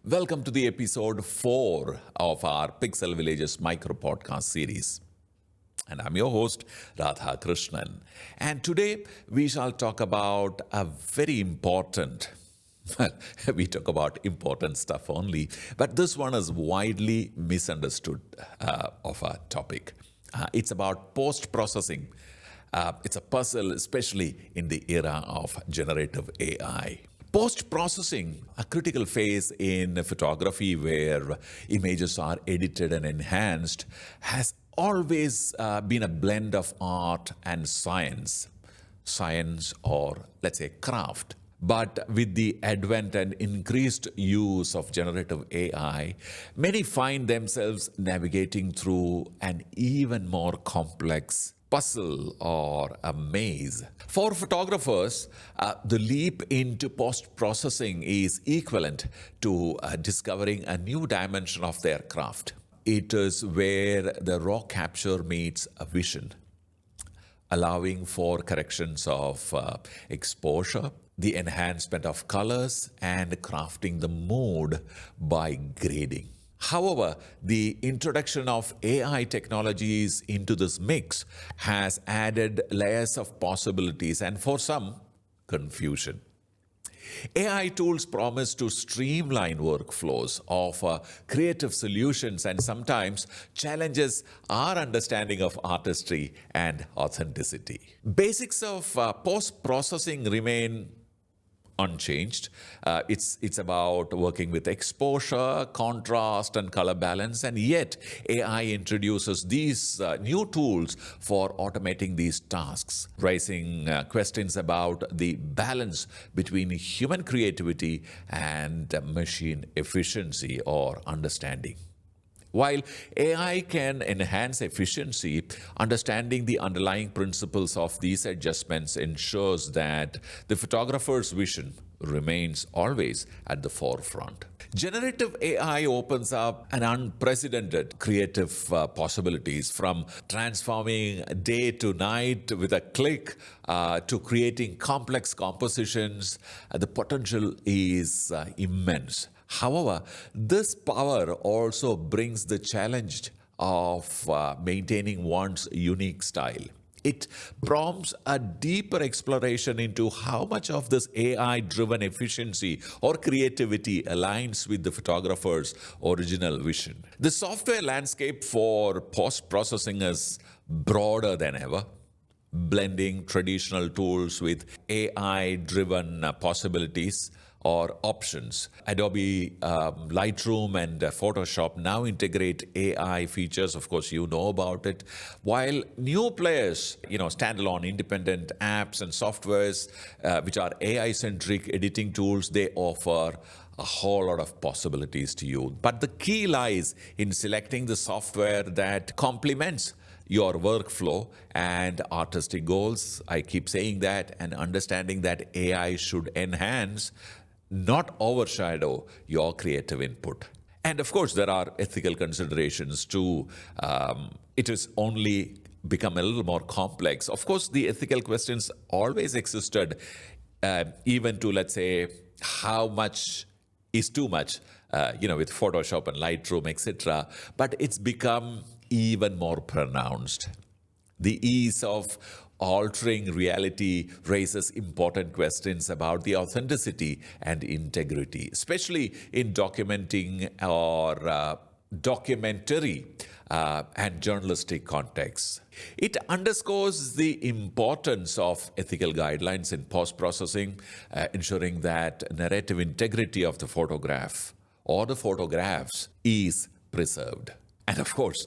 Welcome to the episode 4 of our Pixel Village's micro podcast series. And I'm your host, Radha Krishnan. And today we shall talk about a very important, well, we talk about important stuff only, but this one is widely misunderstood of a topic. It's about post-processing. It's a puzzle, especially in the era of generative AI. Post-processing, a critical phase in photography where images are edited and enhanced, has always been a blend of art and science or let's say craft. But with the advent and increased use of generative AI, many find themselves navigating through an even more complex puzzle or a maze. For photographers, the leap into post-processing is equivalent to discovering a new dimension of their craft. It is where the raw capture meets a vision, allowing for corrections of exposure, the enhancement of colors, and crafting the mood by grading. However, the introduction of AI technologies into this mix has added layers of possibilities and for some, confusion. AI tools promise to streamline workflows, offer creative solutions, and sometimes challenges our understanding of artistry and authenticity. Basics of post-processing remain unchanged. It's about working with exposure, contrast, and color balance, and yet AI introduces these new tools for automating these tasks, raising questions about the balance between human creativity and machine efficiency or understanding. While AI can enhance efficiency, understanding the underlying principles of these adjustments ensures that the photographer's vision remains always at the forefront. Generative AI opens up an unprecedented creative possibilities, from transforming day to night with a click to creating complex compositions. The potential is immense. However, this power also brings the challenge of maintaining one's unique style. It prompts a deeper exploration into how much of this AI-driven efficiency or creativity aligns with the photographer's original vision. The software landscape for post-processing is broader than ever, blending traditional tools with AI-driven possibilities or options. Adobe Lightroom and Photoshop now integrate AI features. Of course, you know about it. While new players, standalone independent apps and softwares, which are AI-centric editing tools, they offer a whole lot of possibilities to you. But the key lies in selecting the software that complements your workflow and artistic goals. I keep saying that, and understanding that AI should enhance, not overshadow, your creative input. And of course, there are ethical considerations too. It has only become a little more complex. Of course, the ethical questions always existed, even to, let's say, how much is too much, with Photoshop and Lightroom, etc. But it's become even more pronounced. The ease of altering reality raises important questions about the authenticity and integrity, especially in documenting or documentary and journalistic contexts. It underscores the importance of ethical guidelines in post-processing, ensuring that narrative integrity of the photograph or the photographs is preserved. And of course,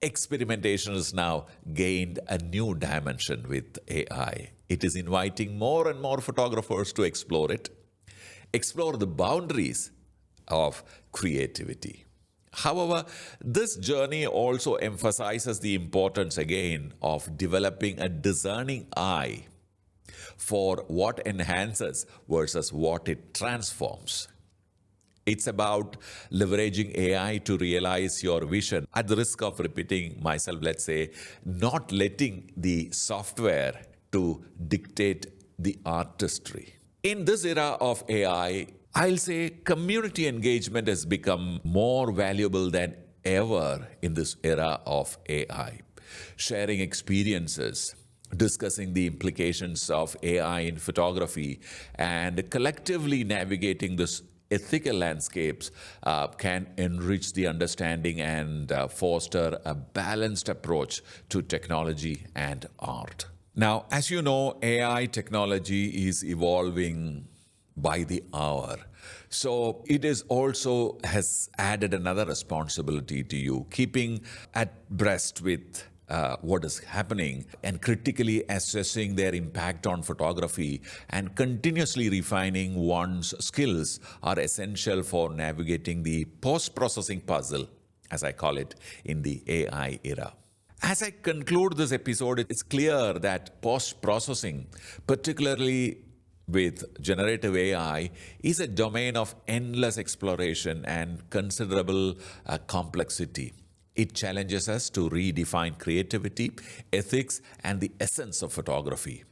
experimentation has now gained a new dimension with AI. It is inviting more and more photographers to explore the boundaries of creativity. However, this journey also emphasizes the importance again of developing a discerning eye for what enhances versus what it transforms. It's about leveraging AI to realize your vision, at the risk of repeating myself, let's say, not letting the software to dictate the artistry. In this era of AI, I'll say community engagement has become more valuable than ever in this era of AI. Sharing experiences, discussing the implications of AI in photography, and collectively navigating this ethical landscapes can enrich the understanding and foster a balanced approach to technology and art. Now, as you know, AI technology is evolving by the hour. So it is also has added another responsibility to you, keeping at breast with what is happening and critically assessing their impact on photography and continuously refining one's skills are essential for navigating the post-processing puzzle, as I call it, in the AI era. As I conclude this episode, it's clear that post-processing, particularly with generative AI, is a domain of endless exploration and considerable complexity. It challenges us to redefine creativity, ethics, and the essence of photography.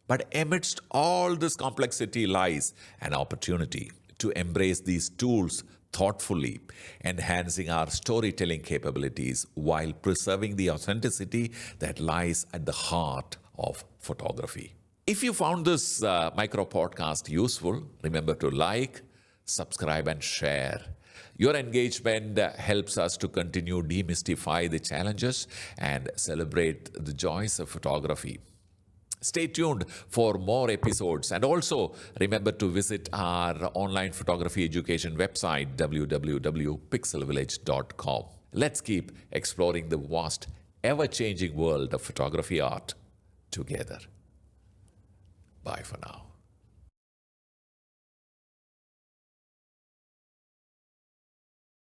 But amidst all this complexity lies an opportunity to embrace these tools thoughtfully, enhancing our storytelling capabilities while preserving the authenticity that lies at the heart of photography. If you found this micro podcast useful, remember to like, subscribe, and share. Your engagement helps us to continue demystify the challenges and celebrate the joys of photography. Stay tuned for more episodes, and also remember to visit our online photography education website www.pixelvillage.com. Let's keep exploring the vast, ever-changing world of photography art together. Bye for now.